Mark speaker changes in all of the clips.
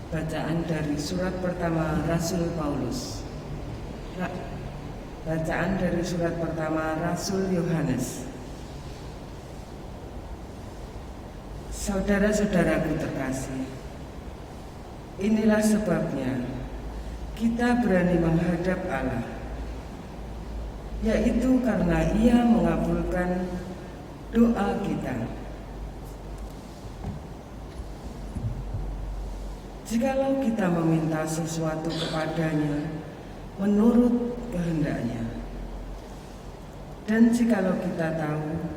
Speaker 1: Bacaan dari surat pertama Rasul Paulus. Bacaan dari surat pertama Rasul Yohanes. Saudara-saudaraku terkasih, inilah sebabnya kita berani menghadap Allah, yaitu karena Ia mengabulkan doa kita. Jikalau kita meminta sesuatu kepadanya menurut kehendaknya, dan jikalau kita tahu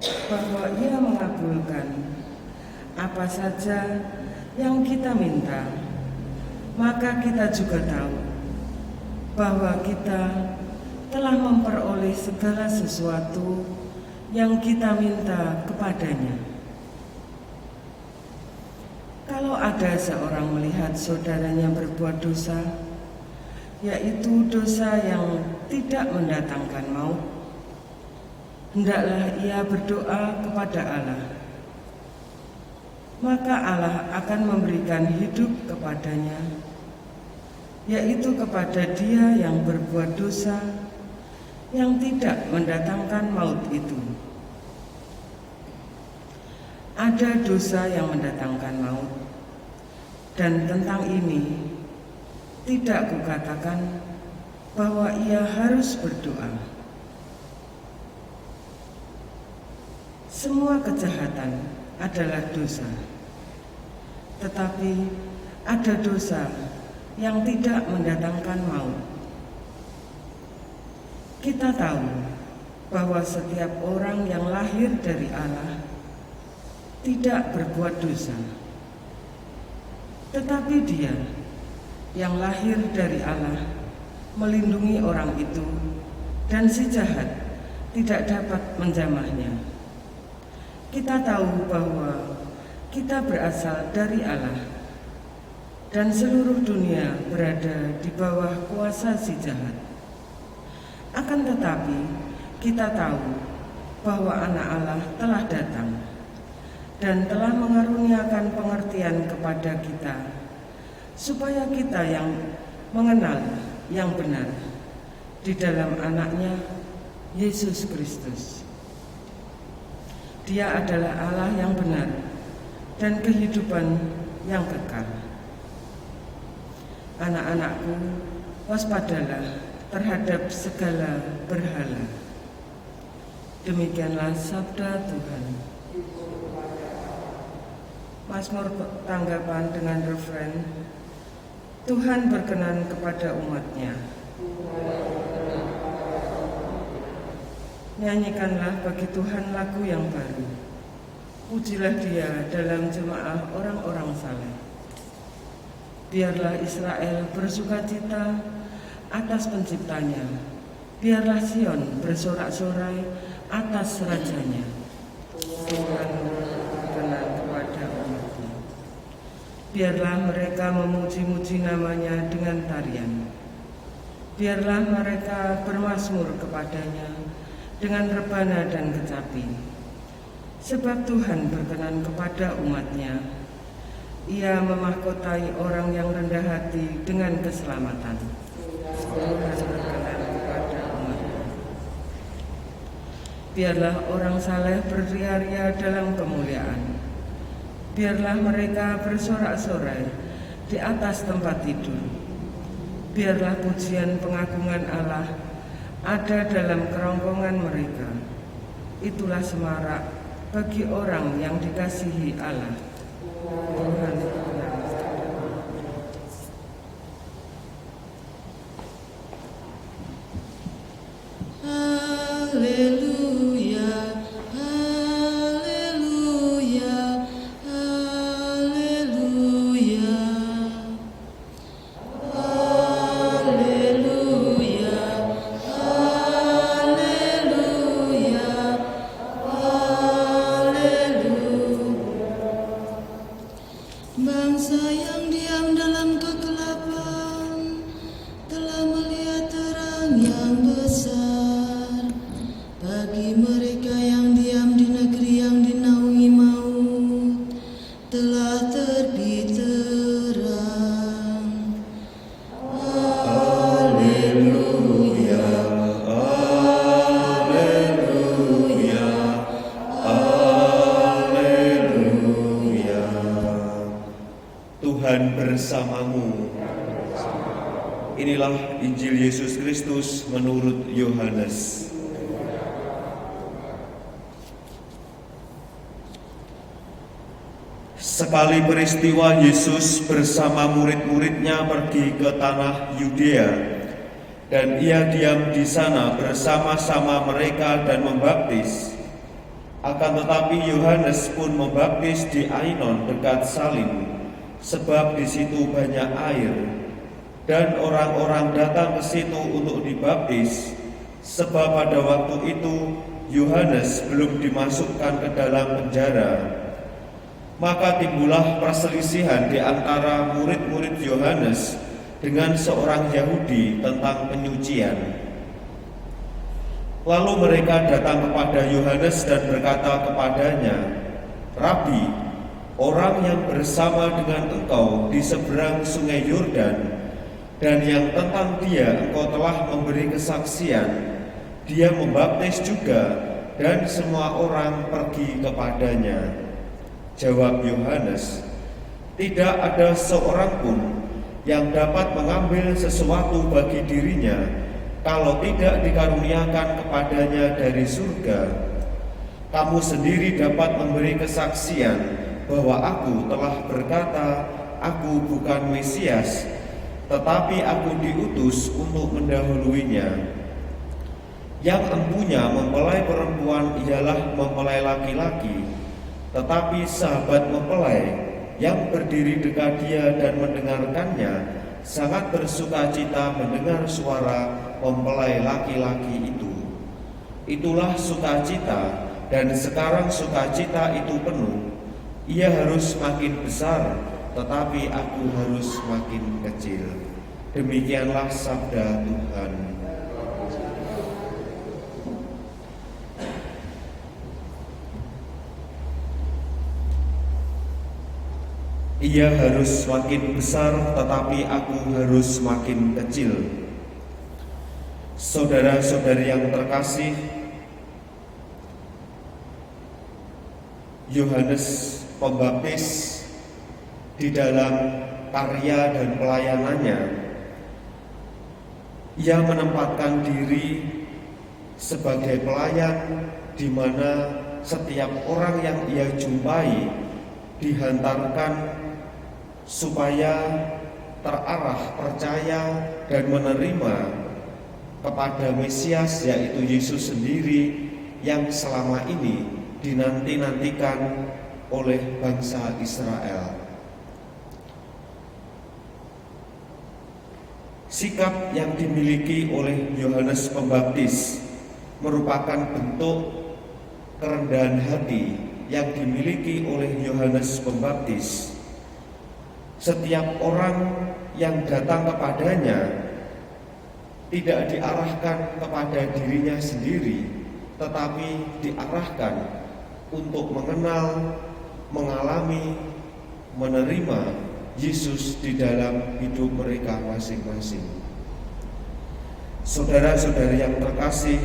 Speaker 1: bahwa Ia mengabulkan apa saja yang kita minta, maka kita juga tahu bahwa kita telah memperoleh segala sesuatu yang kita minta kepadanya. Kalau ada seorang melihat saudaranya berbuat dosa, yaitu dosa yang tidak mendatangkan maut, hendaklah ia berdoa kepada Allah. Maka Allah akan memberikan hidup kepadanya, yaitu kepada dia yang berbuat dosa yang tidak mendatangkan maut itu. Ada dosa yang mendatangkan maut, dan tentang ini tidak kukatakan bahwa ia harus berdoa. Semua kejahatan adalah dosa, tetapi ada dosa yang tidak mendatangkan maut. Kita tahu bahwa setiap orang yang lahir dari Allah tidak berbuat dosa, tetapi dia yang lahir dari Allah melindungi orang itu, dan si jahat tidak dapat menjamahnya. Kita tahu bahwa kita berasal dari Allah, dan seluruh dunia berada di bawah kuasa si jahat. Akan tetapi kita tahu bahwa Anak Allah telah datang dan telah mengaruniakan pengertian kepada kita, supaya kita yang mengenal yang benar di dalam Anaknya, Yesus Kristus. Dia adalah Allah yang benar dan kehidupan yang kekal. Anak-anakku, waspadalah terhadap segala berhala. Demikianlah sabda Tuhan. Mazmur tanggapan dengan referen, Tuhan berkenan kepada umat-Nya. Nyanyikanlah bagi Tuhan lagu yang baru. Pujilah Dia dalam jemaah orang-orang saleh. Biarlah Israel bersukacita atas penciptanya. Biarlah Sion bersorak-sorai atas rajanya. Tuhan berkenan kepada umat-Nya. Biarlah mereka memuji-muji namanya dengan tarian. Biarlah mereka bermazmur kepadanya dengan rebana dan kecapi. Sebab Tuhan berkenan kepada umat-Nya. Ia memahkotai orang yang rendah hati dengan keselamatan. Tuhan berkenan kepada umat-Nya. Biarlah orang saleh berria-ria dalam kemuliaan. Biarlah mereka bersorak-sorai di atas tempat tidur. Biarlah pujian pengagungan Allah ada dalam kerongkongan mereka. Itulah semarak bagi orang yang dikasihi Allah. Tuhan berkenan.
Speaker 2: Haleluya, haleluya, haleluya. Haleluya, haleluya, haleluya.
Speaker 3: Tuhan bersamamu. Inilah Injil Yesus Kristus menurut Yohanes. Sekali peristiwa Yesus bersama murid-muridnya pergi ke tanah Yudea, dan ia diam di sana bersama-sama mereka dan membaptis. Akan tetapi Yohanes pun membaptis di Ainon dekat Salim, sebab di situ banyak air, dan orang-orang datang ke situ untuk dibaptis, sebab pada waktu itu Yohanes belum dimasukkan ke dalam penjara. Maka timbullah perselisihan di antara murid-murid Yohanes dengan seorang Yahudi tentang penyucian. Lalu mereka datang kepada Yohanes dan berkata kepadanya, "Rabi, orang yang bersama dengan engkau di seberang sungai Yordan, dan yang tentang dia engkau telah memberi kesaksian, dia membaptis juga, dan semua orang pergi kepadanya." Jawab Yohanes, "Tidak ada seorang pun yang dapat mengambil sesuatu bagi dirinya kalau tidak dikaruniakan kepadanya dari surga. Kamu sendiri dapat memberi kesaksian bahwa aku telah berkata, aku bukan Mesias, tetapi aku diutus untuk mendahuluinya. Yang empunya mempelai perempuan ialah mempelai laki-laki, tetapi sahabat mempelai yang berdiri dekat dia dan mendengarkannya sangat bersukacita mendengar suara mempelai laki-laki itu. Itulah sukacita, dan sekarang sukacita itu penuh. Ia harus makin besar, tetapi aku harus makin kecil." Demikianlah sabda Tuhan. Ia harus makin besar, tetapi aku harus makin kecil. Saudara-saudari yang terkasih, Yohanes Pembaptis di dalam karya dan pelayanannya, ia menempatkan diri sebagai pelayan di mana setiap orang yang ia jumpai dihantarkan supaya terarah, percaya, dan menerima kepada Mesias, yaitu Yesus sendiri yang selama ini dinanti-nantikan oleh bangsa Israel. Sikap yang dimiliki oleh Yohanes Pembaptis merupakan bentuk kerendahan hati yang dimiliki oleh Yohanes Pembaptis. Setiap orang yang datang kepadanya tidak diarahkan kepada dirinya sendiri, tetapi diarahkan untuk mengenal, mengalami, menerima Yesus di dalam hidup mereka masing-masing. Saudara-saudari yang terkasih,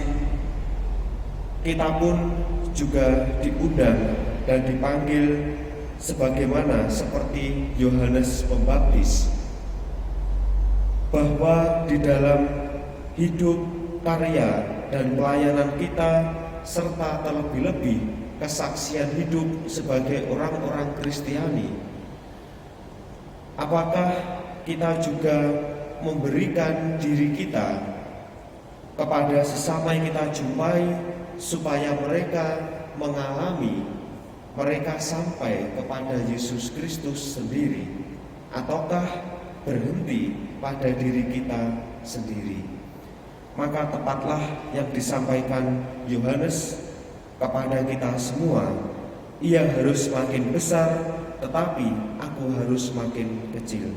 Speaker 3: kita pun juga diundang dan dipanggil sebagaimana seperti Yohanes Pembaptis, bahwa di dalam hidup, karya, dan pelayanan kita, serta terlebih-lebih kesaksian hidup sebagai orang-orang Kristiani, apakah kita juga memberikan diri kita kepada sesama yang kita jumpai supaya mereka mengalami, mereka sampai kepada Yesus Kristus sendiri, ataukah berhenti pada diri kita sendiri? Maka tepatlah yang disampaikan Yohanes kepada kita semua, ia harus makin besar, tetapi aku harus makin kecil.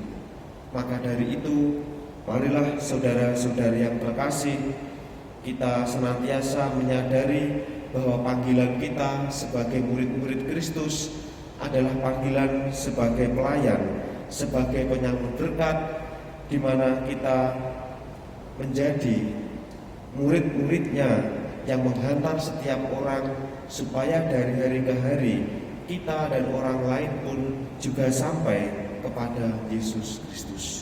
Speaker 3: Maka dari itu, marilah saudara-saudari yang terkasih, kita senantiasa menyadari bahwa panggilan kita sebagai murid-murid Kristus adalah panggilan sebagai pelayan, sebagai penyambut berkat, di mana kita menjadi murid-muridnya yang menghantar setiap orang supaya dari hari ke hari kita dan orang lain pun juga sampai kepada Yesus Kristus.